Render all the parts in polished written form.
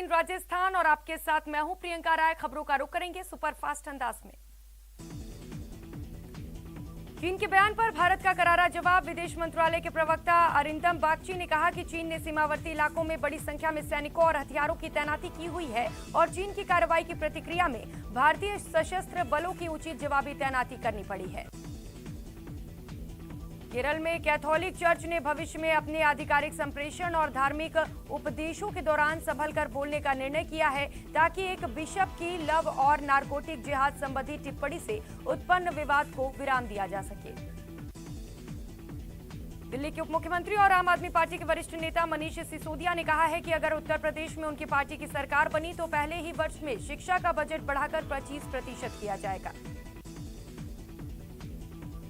18 राजस्थान और आपके साथ मैं हूं प्रियंका राय। खबरों का रुख करेंगे सुपरफास्ट अंदाज में। चीन के बयान पर भारत का करारा जवाब। विदेश मंत्रालय के प्रवक्ता अरिंदम बागची ने कहा कि चीन ने सीमावर्ती इलाकों में बड़ी संख्या में सैनिकों और हथियारों की तैनाती की हुई है और चीन की कार्रवाई की प्रतिक्रिया में भारतीय सशस्त्र बलों की उचित जवाबी तैनाती करनी पड़ी है। केरल में कैथोलिक चर्च ने भविष्य में अपने आधिकारिक संप्रेषण और धार्मिक उपदेशों के दौरान संभल कर बोलने का निर्णय किया है, ताकि एक बिशप की लव और नारकोटिक जिहाद संबंधी टिप्पणी से उत्पन्न विवाद को विराम दिया जा सके। दिल्ली के उप मुख्यमंत्री और आम आदमी पार्टी के वरिष्ठ नेता मनीष सिसोदिया ने कहा है कि अगर उत्तर प्रदेश में उनकी पार्टी की सरकार बनी तो पहले ही वर्ष में शिक्षा का बजट बढ़ाकर 25% किया जाएगा।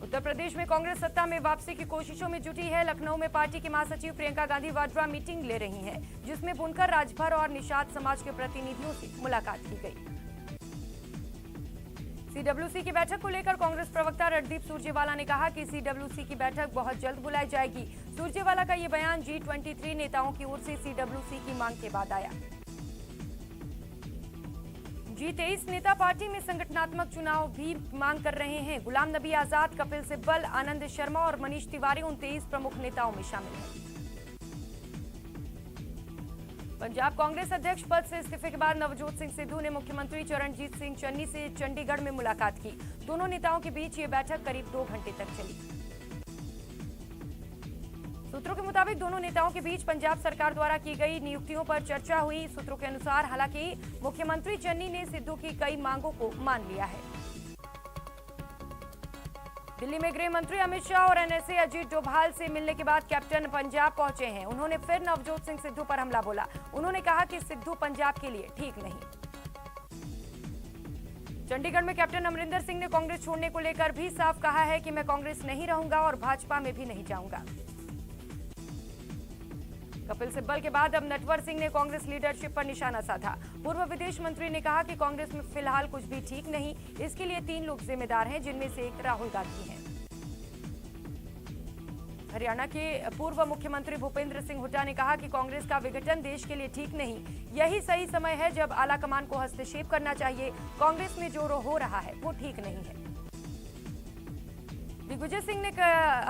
उत्तर प्रदेश में कांग्रेस सत्ता में वापसी की कोशिशों में जुटी है। लखनऊ में पार्टी की महासचिव प्रियंका गांधी वाड्रा मीटिंग ले रही हैं, जिसमें बुनकर, राजभर और निषाद समाज के प्रतिनिधियों से मुलाकात की गई। सीडब्ल्यूसी की बैठक को लेकर कांग्रेस प्रवक्ता रणदीप सुरजेवाला ने कहा कि सीडब्ल्यूसी की बैठक बहुत जल्द बुलाई जाएगी। सुरजेवाला का ये बयान G23 नेताओं की ओर से सीडब्ल्यूसी की मांग के बाद आया। G23 नेता पार्टी में संगठनात्मक चुनाव भी मांग कर रहे हैं। गुलाम नबी आजाद, कपिल सिब्बल, आनंद शर्मा और मनीष तिवारी उन 23 प्रमुख नेताओं में शामिल हैं। पंजाब कांग्रेस अध्यक्ष पद से इस्तीफे के बाद नवजोत सिंह सिद्धू ने मुख्यमंत्री चरणजीत सिंह चन्नी से चंडीगढ़ में मुलाकात की। दोनों नेताओं के बीच ये बैठक करीब 2 घंटे तक चली। सूत्रों के मुताबिक दोनों नेताओं के बीच पंजाब सरकार द्वारा की गई नियुक्तियों पर चर्चा हुई। सूत्रों के अनुसार हालांकि मुख्यमंत्री चन्नी ने सिद्धू की कई मांगों को मान लिया है। दिल्ली में गृह मंत्री अमित शाह और एनएसए अजीत डोभाल से मिलने के बाद कैप्टन पंजाब पहुंचे हैं। उन्होंने फिर नवजोत सिंह सिद्धू पर हमला बोला। उन्होंने कहा कि सिद्धू पंजाब के लिए ठीक नहीं। चंडीगढ़ में कैप्टन अमरिंदर सिंह ने कांग्रेस छोड़ने को लेकर भी साफ कहा है कि मैं कांग्रेस नहीं रहूंगा और भाजपा में भी नहीं जाऊंगा। कपिल सिब्बल के बाद अब नटवर सिंह ने कांग्रेस लीडरशिप पर निशाना साधा। पूर्व विदेश मंत्री ने कहा कि कांग्रेस में फिलहाल कुछ भी ठीक नहीं, इसके लिए 3 लोग जिम्मेदार हैं, जिनमें से एक राहुल गांधी हैं। हरियाणा के पूर्व मुख्यमंत्री भूपेंद्र सिंह हुड्डा ने कहा कि कांग्रेस का विघटन देश के लिए ठीक नहीं। यही सही समय है जब आलाकमान को हस्तक्षेप करना चाहिए। कांग्रेस में जो हो रहा है वो ठीक नहीं है। दिग्विजय सिंह ने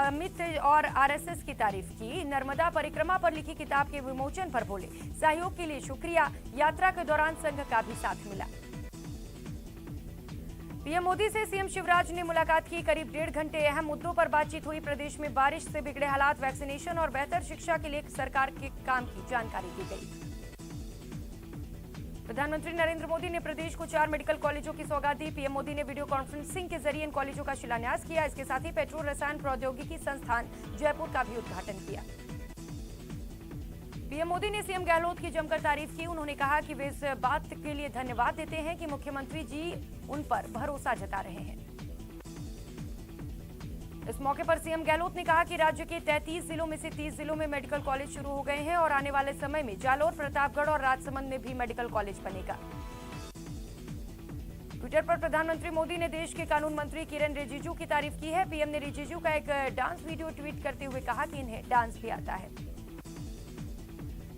अमित और आरएसएस की तारीफ की। नर्मदा परिक्रमा पर लिखी किताब के विमोचन पर बोले, सहयोग के लिए शुक्रिया। यात्रा के दौरान संघ का भी साथ मिला। पीएम मोदी से सीएम शिवराज ने मुलाकात की। करीब 1.5 घंटे अहम मुद्दों पर बातचीत हुई। प्रदेश में बारिश से बिगड़े हालात, वैक्सीनेशन और बेहतर शिक्षा के लिए सरकार के काम की जानकारी दी गई। प्रधानमंत्री नरेंद्र मोदी ने प्रदेश को 4 मेडिकल कॉलेजों की सौगात दी। पीएम मोदी ने वीडियो कॉन्फ्रेंसिंग के जरिए इन कॉलेजों का शिलान्यास किया। इसके साथ ही पेट्रो रसायन प्रौद्योगिकी संस्थान जयपुर का भी उद्घाटन किया। पीएम मोदी ने सीएम गहलोत की जमकर तारीफ की। उन्होंने कहा कि वे इस बात के लिए धन्यवाद देते हैं कि मुख्यमंत्री जी उन पर भरोसा जता रहे हैं। इस मौके पर सीएम गहलोत ने कहा कि राज्य के 33 जिलों में से 30 जिलों में मेडिकल कॉलेज शुरू हो गए हैं और आने वाले समय में जालोर, प्रतापगढ़ और राजसमंद में भी मेडिकल कॉलेज बनेगा। ट्विटर पर प्रधानमंत्री मोदी ने देश के कानून मंत्री किरेन रिजिजू की तारीफ की है। पीएम ने रिजिजू का एक डांस वीडियो ट्वीट करते हुए कहा कि इन्हें डांस भी आता है।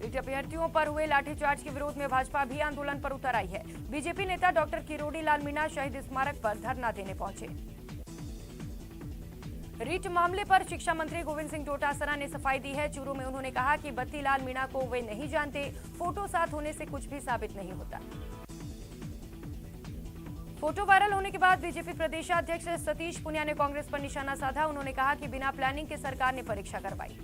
रीट अभ्यर्थियों पर हुए लाठीचार्ज के विरोध में भाजपा भी आंदोलन पर उतर आई है। बीजेपी नेता डॉक्टर किरोड़ी लाल मीणा शहीद स्मारक पर धरना देने पहुंचे। रीट मामले पर शिक्षा मंत्री गोविंद सिंह डोटासरा ने सफाई दी है। चूरू में उन्होंने कहा कि बत्तीलाल मीणा को वे नहीं जानते। फोटो साथ होने से कुछ भी साबित नहीं होता। फोटो वायरल होने के बाद बीजेपी प्रदेशाध्यक्ष सतीश पुनिया ने कांग्रेस पर निशाना साधा। उन्होंने कहा कि बिना प्लानिंग के सरकार ने परीक्षा करवाई।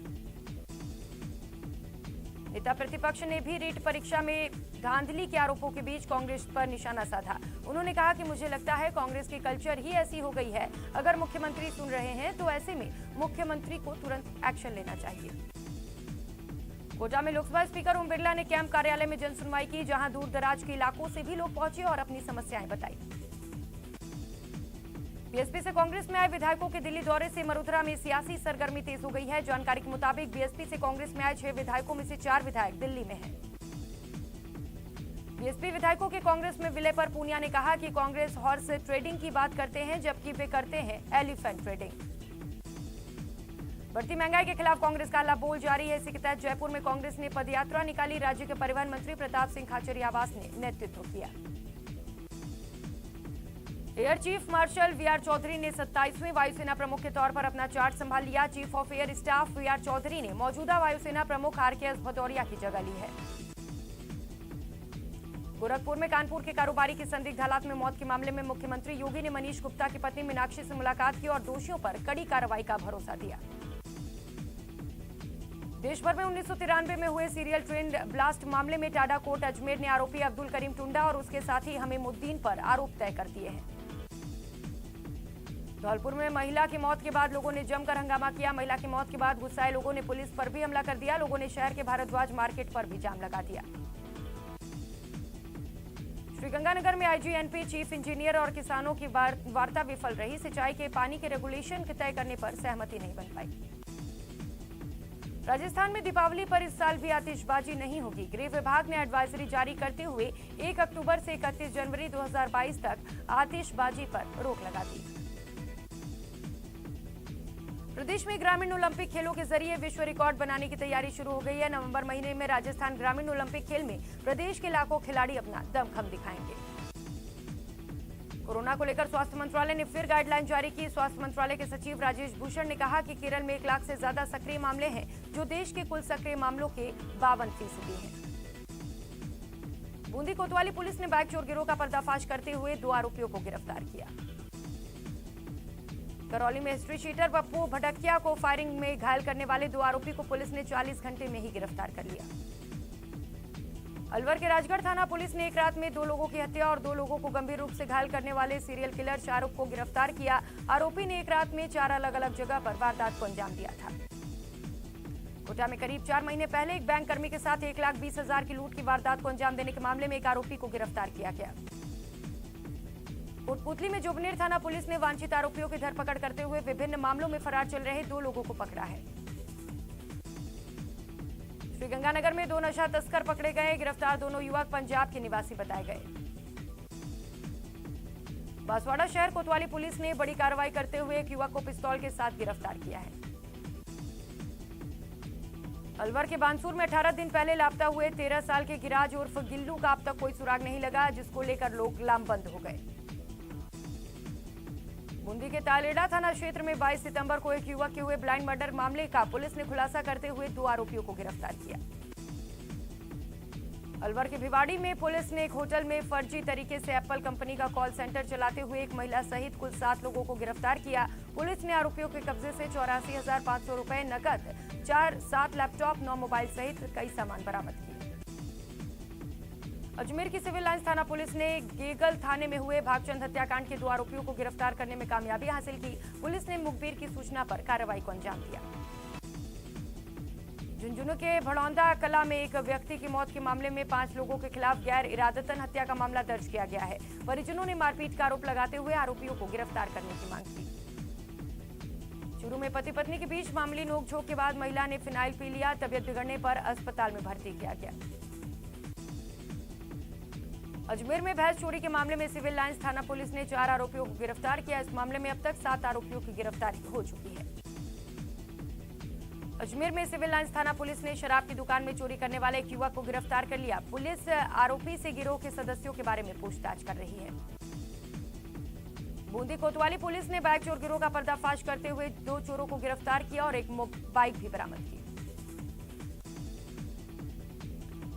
नेता प्रतिपक्ष ने भी रीट परीक्षा में धांधली के आरोपों के बीच कांग्रेस पर निशाना साधा। उन्होंने कहा कि मुझे लगता है कांग्रेस की कल्चर ही ऐसी हो गई है। अगर मुख्यमंत्री सुन रहे हैं तो ऐसे में मुख्यमंत्री को तुरंत एक्शन लेना चाहिए। कोटा में लोकसभा स्पीकर ओम बिरला ने कैंप कार्यालय में जनसुनवाई की, जहां दूर दराज के इलाकों से भी लोग पहुंचे और अपनी समस्याएं बताई। बीएसपी से कांग्रेस में आए विधायकों के दिल्ली दौरे से मरुधरा में सियासी सरगर्मी तेज हो गई है। जानकारी के मुताबिक बीएसपी से कांग्रेस में आए 6 विधायकों में से 4 विधायक दिल्ली में हैं। बीएसपी विधायकों के कांग्रेस में विलय पर पूनिया ने कहा कि कांग्रेस हॉर्स ट्रेडिंग की बात करते हैं, जबकि वे करते हैं एलिफेंट ट्रेडिंग। बढ़ती महंगाई के खिलाफ कांग्रेस का हल्ला बोल जारी है। इसी के तहत जयपुर में कांग्रेस ने पदयात्रा निकाली। राज्य के परिवहन मंत्री प्रताप सिंह खाचरियावास ने नेतृत्व किया। Air chief marshal VR Chaudhary ने 27वें वायुसेना प्रमुख के तौर पर अपना चार्ज संभाल लिया। Chief of air staff VR Chaudhary ने मौजूदा वायुसेना प्रमुख आरकेएस भदौरिया की जगह ली है। गोरखपुर में कानपुर के कारोबारी की संदिग्ध हालात में मौत के मामले में मुख्यमंत्री योगी ने मनीष गुप्ता की पत्नी मीनाक्षी से मुलाकात की और दोषियों पर कड़ी कार्रवाई का भरोसा दिया। देश भर में 1993 में हुए सीरियल ट्रेन ब्लास्ट मामले में टाडा कोर्ट अजमेर ने आरोपी अब्दुल करीम टुंडा और उसके साथी हमीमुद्दीन पर आरोप तय कर दिए हैं। धौलपुर में महिला की मौत के बाद लोगों ने जमकर हंगामा किया। महिला की मौत के बाद गुस्साए लोगों ने पुलिस पर भी हमला कर दिया। लोगों ने शहर के भारद्वाज मार्केट पर भी जाम लगा दिया। श्रीगंगानगर में आईजीएनपी चीफ इंजीनियर और किसानों की वार्ता विफल रही। सिंचाई के पानी के रेगुलेशन के तय करने पर सहमति नहीं बन पाई। राजस्थान में दीपावली पर इस साल भी आतिशबाजी नहीं होगी। गृह विभाग ने एडवाइजरी जारी करते हुए 1 अक्टूबर से 31 जनवरी 2022 तक आतिशबाजी पर रोक लगा दी। प्रदेश में ग्रामीण ओलंपिक खेलों के जरिए विश्व रिकॉर्ड बनाने की तैयारी शुरू हो गई है। नवंबर महीने में राजस्थान ग्रामीण ओलंपिक खेल में प्रदेश के लाखों खिलाड़ी अपना दमखम दिखाएंगे। कोरोना को लेकर स्वास्थ्य मंत्रालय ने फिर गाइडलाइन जारी की। स्वास्थ्य मंत्रालय के सचिव राजेश भूषण ने कहा कि केरल में 1 लाख से ज्यादा सक्रिय मामले हैं, जो देश के कुल सक्रिय मामलों के 52% हैं। बूंदी कोतवाली पुलिस ने बाइक चोर गिरोह का पर्दाफाश करते हुए 2 आरोपियों को गिरफ्तार किया। करौली में हिस्ट्री शीटर पप्पू भटकिया को फायरिंग में घायल करने वाले 2 आरोपी को पुलिस ने 40 घंटे में ही गिरफ्तार कर लिया। अलवर के राजगढ़ थाना पुलिस ने एक रात में 2 लोगों की हत्या और 2 लोगों को गंभीर रूप से घायल करने वाले सीरियल किलर शाहरुख को गिरफ्तार किया। आरोपी ने एक रात में 4 अलग-अलग जगह पर वारदात को अंजाम दिया था। कोटा में करीब 4 महीने पहले एक बैंक कर्मी के साथ 1,20,000 की लूट की वारदात को अंजाम देने के मामले में एक आरोपी को गिरफ्तार किया गया। कोटपुतली में जोबनेर थाना पुलिस ने वांछित आरोपियों की धरपकड़ करते हुए विभिन्न मामलों में फरार चल रहे 2 लोगों को पकड़ा है। श्रीगंगानगर में 2 नशा तस्कर पकड़े गए। गिरफ्तार दोनों युवक पंजाब के निवासी बताए गए। बांसवाड़ा शहर कोतवाली पुलिस ने बड़ी कार्रवाई करते हुए एक युवक को पिस्तौल के साथ गिरफ्तार किया है। अलवर के बानसूर में 18 दिन पहले लापता हुए 13 साल के गिराज उर्फ गिल्लू का अब तक कोई सुराग नहीं लगा, जिसको लेकर लोग लामबंद हो गए। बूंदी के तालेड़ा थाना क्षेत्र में 22 सितंबर को एक युवक के हुए ब्लाइंड मर्डर मामले का पुलिस ने खुलासा करते हुए 2 आरोपियों को गिरफ्तार किया। अलवर के भिवाड़ी में पुलिस ने एक होटल में फर्जी तरीके से एप्पल कंपनी का कॉल सेंटर चलाते हुए एक महिला सहित कुल 7 लोगों को गिरफ्तार किया। पुलिस ने आरोपियों के कब्जे से 84,500 रुपए नकद, 7 लैपटॉप, 9 मोबाइल सहित कई सामान बरामद किए। अजमेर की सिविल लाइंस थाना पुलिस ने गेगल थाने में हुए भागचंद हत्याकांड के 2 आरोपियों को गिरफ्तार करने में कामयाबी हासिल की। पुलिस ने मुखबिर की सूचना पर कार्रवाई को अंजाम दिया। झुंझुनू के भड़ौंदा कला में एक व्यक्ति की मौत के मामले में 5 लोगों के खिलाफ गैर इरादतन हत्या का मामला दर्ज किया गया है। परिजनों ने मारपीट का आरोप लगाते हुए आरोपियों को गिरफ्तार करने की मांग की। चूरू में पति पत्नी के बीच मामूली नोकझोंक के बाद महिला ने फिनाइल पी लिया। तबियत बिगड़ने पर अस्पताल में भर्ती किया गया। अजमेर में भैंस चोरी के मामले में सिविल लाइंस थाना पुलिस ने 4 आरोपियों को गिरफ्तार किया। इस मामले में अब तक 7 आरोपियों की गिरफ्तारी हो चुकी है। अजमेर में सिविल लाइंस थाना पुलिस ने शराब की दुकान में चोरी करने वाले एक युवक को गिरफ्तार कर लिया। पुलिस आरोपी से गिरोह के सदस्यों के बारे में पूछताछ कर रही है। बूंदी कोतवाली पुलिस ने बाइक चोर गिरोह का पर्दाफाश करते हुए 2 चोरों को गिरफ्तार किया और एक बाइक भी बरामद की।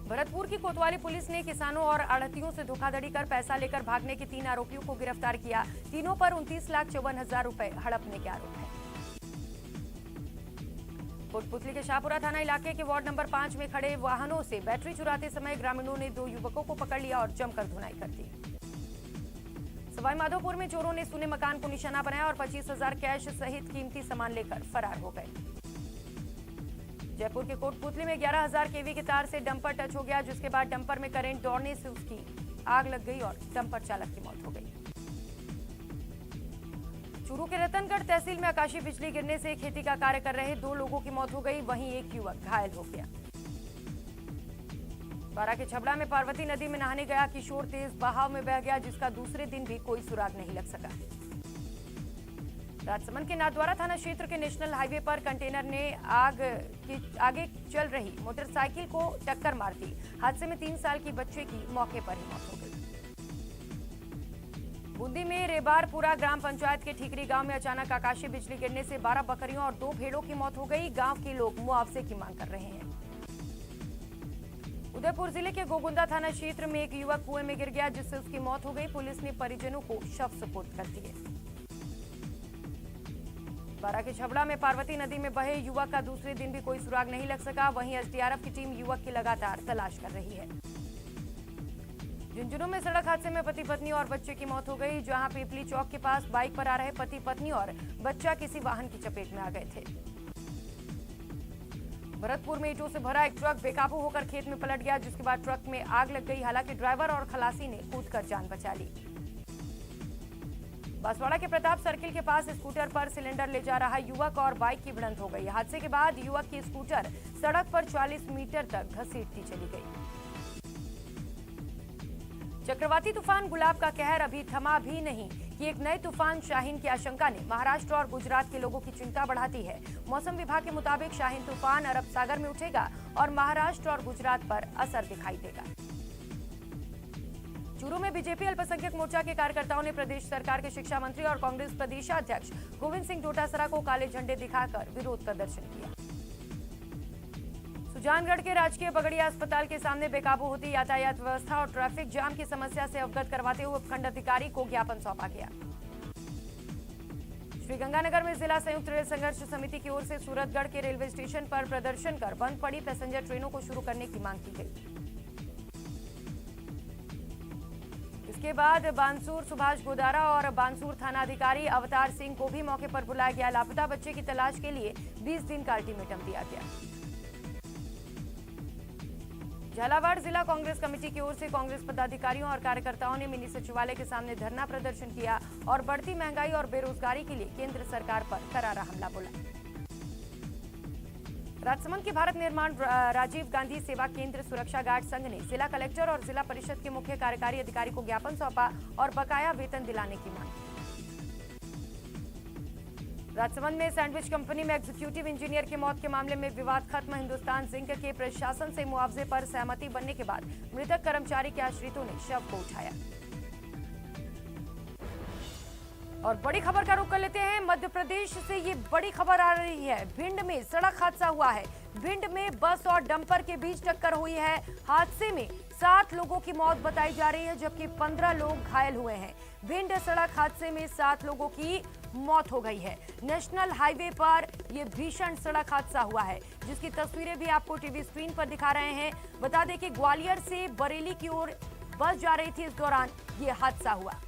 भरतपुर की कोतवाली पुलिस ने किसानों और आढ़तियों से धोखाधड़ी कर पैसा लेकर भागने के 3 आरोपियों को गिरफ्तार किया। तीनों पर 29,54,000 रुपए हड़पने के आरोप है। कोटपुतली के शाहपुरा थाना इलाके के वार्ड नंबर 5 में खड़े वाहनों से बैटरी चुराते समय ग्रामीणों ने 2 युवकों को पकड़ लिया और जमकर धुनाई कर दी। सवाई माधोपुर में चोरों ने सूने मकान को निशाना बनाया और 25,000 कैश सहित कीमती सामान लेकर फरार हो गए। जयपुर के कोटपुतली में 11,000 केवी के तार से डंपर टच हो गया, जिसके बाद डंपर में करंट दौड़ने से उसकी आग लग गई और डंपर चालक की मौत हो गई। चूरू के रतनगढ़ तहसील में आकाशीय बिजली गिरने से खेती का कार्य कर रहे 2 लोगों की मौत हो गई, वहीं एक युवक घायल हो गया। बारा के छबड़ा में पार्वती नदी में नहाने गया किशोर तेज बहाव में बह गया, जिसका दूसरे दिन भी कोई सुराग नहीं लग सका। राजसमंद के नाथद्वारा थाना क्षेत्र के नेशनल हाईवे पर कंटेनर ने आगे चल रही मोटरसाइकिल को टक्कर मार दी। हादसे में 3 साल की बच्चे की मौके पर ही मौत हो गई। बूंदी में रेबारपुरा ग्राम पंचायत के ठीकरी गांव में अचानक आकाशीय बिजली गिरने से 12 बकरियों और 2 भेड़ों की मौत हो गई। गांव के लोग मुआवजे की मांग कर रहे हैं। उदयपुर जिले के गोगुंदा थाना क्षेत्र में एक युवक कुएं में गिर गया, जिससे उसकी मौत हो गई। पुलिस ने परिजनों को शव सुपुर्द कर दिए। बारां के छबड़ा में पार्वती नदी में बहे युवक का दूसरे दिन भी कोई सुराग नहीं लग सका। वहीं एसडीआरएफ की टीम युवक की लगातार तलाश कर रही है। झुंझुनू में सड़क हादसे में पति पत्नी और बच्चे की मौत हो गई, जहां पीपली चौक के पास बाइक पर आ रहे पति पत्नी और बच्चा किसी वाहन की चपेट में आ गए थे। भरतपुर में ईंटों से भरा एक ट्रक बेकाबू होकर खेत में पलट गया, जिसके बाद ट्रक में आग लग गई। हालांकि ड्राइवर और खलासी ने कूदकर जान बचा ली। बांसवाड़ा के प्रताप सर्किल के पास स्कूटर पर सिलेंडर ले जा रहा युवक और बाइक की भिड़ंत हो गई। हादसे के बाद युवक की स्कूटर सड़क पर 40 मीटर तक घसीटती चली गई। चक्रवाती तूफान गुलाब का कहर अभी थमा भी नहीं कि एक नए तूफान शाहीन की आशंका ने महाराष्ट्र और गुजरात के लोगों की चिंता बढ़ाती है। मौसम विभाग के मुताबिक शाहीन तूफान अरब सागर में उठेगा और महाराष्ट्र और गुजरात पर असर दिखाई देगा। चूरू में बीजेपी अल्पसंख्यक मोर्चा के कार्यकर्ताओं ने प्रदेश सरकार के शिक्षा मंत्री और कांग्रेस प्रदेशाध्यक्ष गोविंद सिंह डोटासरा को काले झंडे दिखाकर विरोध प्रदर्शन किया। सुजानगढ़ के राजकीय बगड़िया अस्पताल के सामने बेकाबू होती यातायात व्यवस्था और ट्रैफिक जाम की समस्या से अवगत करवाते हुए उपखंड अधिकारी को ज्ञापन सौंपा गया। श्रीगंगानगर में जिला संयुक्त रेल संघर्ष समिति की ओर से सूरतगढ़ के रेलवे स्टेशन पर प्रदर्शन कर बंद पड़ी पैसेंजर ट्रेनों को शुरू करने की मांग की गई। इसके बाद बानसूर सुभाष गोदारा और बानसूर थाना अधिकारी अवतार सिंह को भी मौके पर बुलाया गया। लापता बच्चे की तलाश के लिए 20 दिन का अल्टीमेटम दिया गया। झालावाड़ जिला कांग्रेस कमेटी की ओर से कांग्रेस पदाधिकारियों और कार्यकर्ताओं ने मिनी सचिवालय के सामने धरना प्रदर्शन किया और बढ़ती महंगाई और बेरोजगारी के लिए केंद्र सरकार पर करारा हमला बोला। राजसमंद के भारत निर्माण राजीव गांधी सेवा केंद्र सुरक्षा गार्ड संघ ने जिला कलेक्टर और जिला परिषद के मुख्य कार्यकारी अधिकारी को ज्ञापन सौंपा और बकाया वेतन दिलाने की मांग की। राजसमंद में सैंडविच कंपनी में एग्जीक्यूटिव इंजीनियर की मौत के मामले में विवाद खत्म। हिंदुस्तान जिंक के प्रशासन से मुआवजे पर सहमति बनने के बाद मृतक कर्मचारी के आश्रितों ने शव को उठाया। और बड़ी खबर का रुख कर लेते हैं। मध्य प्रदेश से ये बड़ी खबर आ रही है। भिंड में सड़क हादसा हुआ है। भिंड में बस और डंपर के बीच टक्कर हुई है। हादसे में 7 लोगों की मौत बताई जा रही है, जबकि 15 लोग घायल हुए हैं। भिंड सड़क हादसे में 7 लोगों की मौत हो गई है। नेशनल हाईवे पर यह भीषण सड़क हादसा हुआ है, जिसकी तस्वीरें भी आपको टीवी स्क्रीन पर दिखा रहे हैं। बता दें कि ग्वालियर से बरेली की ओर बस जा रही थी, इस दौरान ये हादसा हुआ।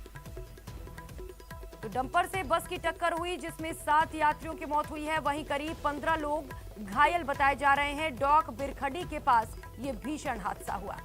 तो डंपर से बस की टक्कर हुई, जिसमें 7 यात्रियों की मौत हुई है। वहीं करीब 15 लोग घायल बताए जा रहे हैं। डॉक बिरखड़ी के पास ये भीषण हादसा हुआ।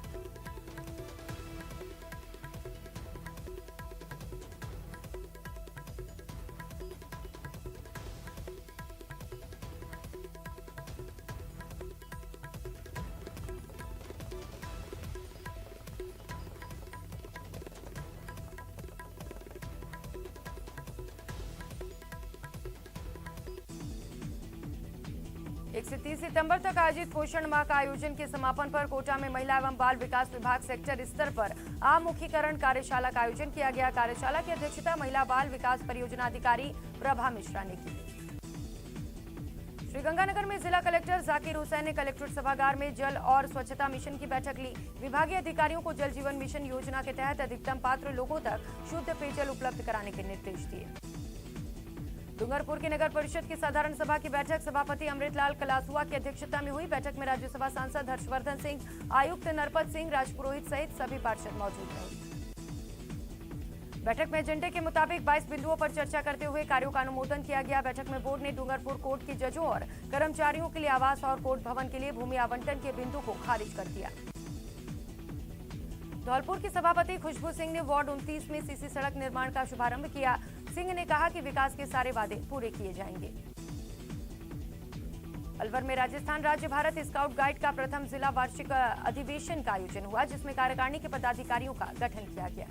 एक से 30 सितंबर तक आयोजित पोषण माह का आयोजन के समापन पर कोटा में महिला एवं बाल विकास विभाग सेक्टर स्तर पर आमुखीकरण कार्यशाला का आयोजन किया गया। कार्यशाला की अध्यक्षता महिला बाल विकास परियोजना अधिकारी प्रभा मिश्रा ने की। श्रीगंगानगर में जिला कलेक्टर जाकिर हुसैन ने कलेक्ट्रेट सभागार में जल और स्वच्छता मिशन की बैठक ली। विभागीय अधिकारियों को जल जीवन मिशन योजना के तहत अधिकतम पात्र लोगों तक शुद्ध पेयजल उपलब्ध कराने के निर्देश दिए। डूंगरपुर की नगर परिषद की साधारण सभा की बैठक सभापति अमृतलाल कलासुआ की अध्यक्षता में हुई। बैठक में राज्यसभा सांसद हर्षवर्धन सिंह, आयुक्त नरपत सिंह, राजपुरोहित सहित सभी पार्षद मौजूद रहे। बैठक में एजेंडे के मुताबिक 22 बिंदुओं पर चर्चा करते हुए कार्यों का अनुमोदन किया गया। बैठक में बोर्ड ने डूंगरपुर कोर्ट के जजों और कर्मचारियों के लिए आवास और कोर्ट भवन के लिए भूमि आवंटन के बिंदु को खारिज कर दिया। धौलपुर की सभापति खुशबू सिंह ने वार्ड 29 में सीसी सड़क निर्माण का शुभारंभ किया। सिंह ने कहा कि विकास के सारे वादे पूरे किए जाएंगे। अलवर में राजस्थान राज्य भारत स्काउट गाइड का प्रथम जिला वार्षिक अधिवेशन का आयोजन हुआ, जिसमें कार्यकारिणी के पदाधिकारियों का गठन किया गया।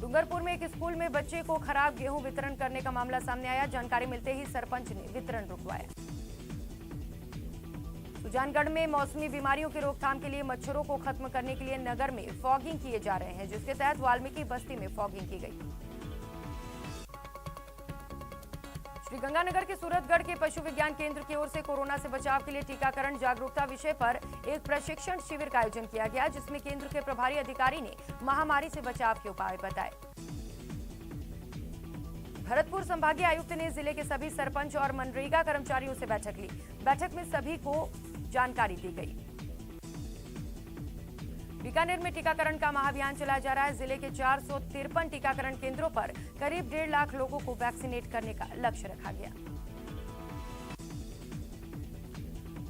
डूंगरपुर में एक स्कूल में बच्चे को खराब गेहूं वितरण करने का मामला सामने आया। जानकारी मिलते ही सरपंच ने वितरण रुकवाया। सुजानगढ़ में मौसमी बीमारियों की रोकथाम के लिए मच्छरों को खत्म करने के लिए नगर में फॉगिंग किए जा रहे हैं, जिसके तहत वाल्मीकि बस्ती में फॉगिंग की गई। श्रीगंगानगर के सूरतगढ़ के पशु विज्ञान केंद्र की ओर से कोरोना से बचाव के लिए टीकाकरण जागरूकता विषय पर एक प्रशिक्षण शिविर का आयोजन किया गया, जिसमें केंद्र के प्रभारी अधिकारी ने महामारी से बचाव के उपाय बताए। भरतपुर संभागीय आयुक्त ने जिले के सभी सरपंच और मनरेगा कर्मचारियों से बैठक ली। बैठक में सभी को जानकारी दी गई। बीकानेर में टीकाकरण का महाअभियान चलाया जा रहा है। जिले के 453 टीकाकरण केंद्रों पर करीब 1.5 लाख लोगों को वैक्सीनेट करने का लक्ष्य रखा गया।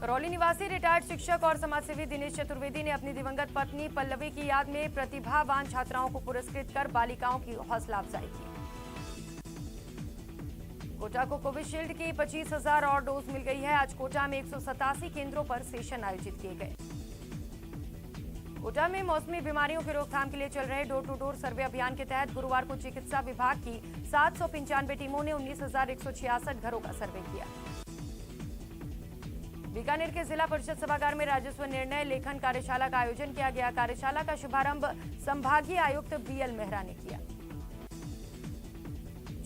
करौली निवासी रिटायर्ड शिक्षक और समाजसेवी दिनेश चतुर्वेदी ने अपनी दिवंगत पत्नी पल्लवी की याद में प्रतिभावान छात्राओं को पुरस्कृत कर बालिकाओं की हौसला अफजाई की। कोटा को कोविशील्ड की 25,000 और डोज मिल गई है। आज कोटा में 187 केंद्रों पर सेशन आयोजित किए गए। कोटा में मौसमी बीमारियों की रोकथाम के लिए चल रहे डोर टू डोर सर्वे अभियान के तहत गुरुवार को चिकित्सा विभाग की 795 टीमों ने 19,166 घरों का सर्वे किया। बीकानेर के जिला परिषद सभागार में राजस्व निर्णय लेखन कार्यशाला का आयोजन किया गया। कार्यशाला का शुभारंभ संभागीय आयुक्त BL मेहरा ने किया।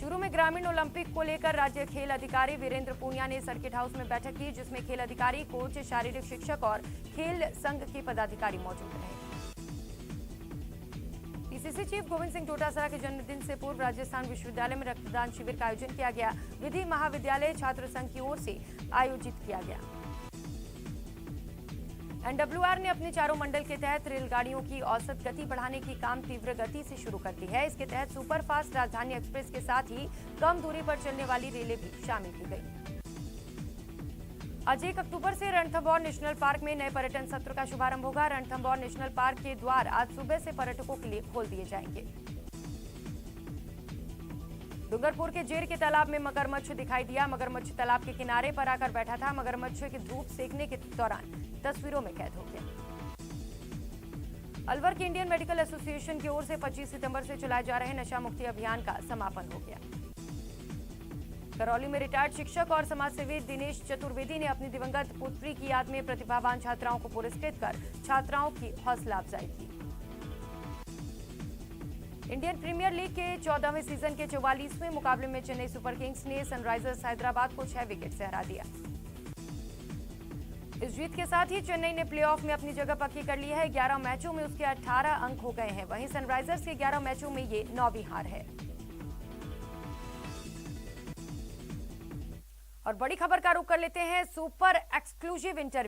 चूरू में ग्रामीण ओलंपिक को लेकर राज्य खेल अधिकारी वीरेंद्र पूनिया ने सर्किट हाउस में बैठक की, जिसमें खेल अधिकारी, कोच, शारीरिक शिक्षक और खेल संघ के पदाधिकारी मौजूद रहे। पीसीसी चीफ गोविंद सिंह डोटासरा के जन्मदिन से पूर्व राजस्थान विश्वविद्यालय में रक्तदान शिविर का आयोजन किया गया। विधि महाविद्यालय छात्र संघ की ओर से आयोजित किया गया। NWR ने अपने चारों मंडल के तहत रेलगाड़ियों की औसत गति बढ़ाने की काम तीव्र गति से शुरू कर दी है। इसके तहत सुपरफास्ट राजधानी एक्सप्रेस के साथ ही कम दूरी पर चलने वाली रेलें भी शामिल की गई। आज 1 अक्टूबर से रणथंभौर नेशनल पार्क में नए पर्यटन सत्र का शुभारंभ होगा। रणथंभौर नेशनल पार्क के द्वार आज सुबह से पर्यटकों के लिए खोल दिए जाएंगे। डूंगरपुर के जेर के तालाब में मगरमच्छ दिखाई दिया। मगरमच्छ तालाब के किनारे पर आकर बैठा था। मगरमच्छ की धूप सेकने के दौरान तस्वीरों में कैद हो गया। अलवर के इंडियन मेडिकल एसोसिएशन की ओर से 25 सितंबर से चलाए जा रहे नशा मुक्ति अभियान का समापन हो गया। करौली में रिटायर्ड शिक्षक और समाजसेवी दिनेश चतुर्वेदी ने अपनी दिवंगत पुत्री की याद में प्रतिभावान छात्राओं को पुरस्कृत कर छात्राओं की हौसला अफजाई की। इंडियन प्रीमियर लीग के 14वें सीजन के 44वें मुकाबले में चेन्नई सुपर किंग्स ने सनराइजर्स हैदराबाद को 6 विकेट से हरा दिया। इस जीत के साथ ही चेन्नई ने प्लेऑफ में अपनी जगह पक्की कर ली है। 11 मैचों में उसके 18 अंक हो गए हैं। वहीं सनराइजर्स के 11 मैचों में ये 9वीं हार है। और बड़ी खबर का रुख कर लेते हैं सुपर एक्सक्लूसिव इंटरव्यू।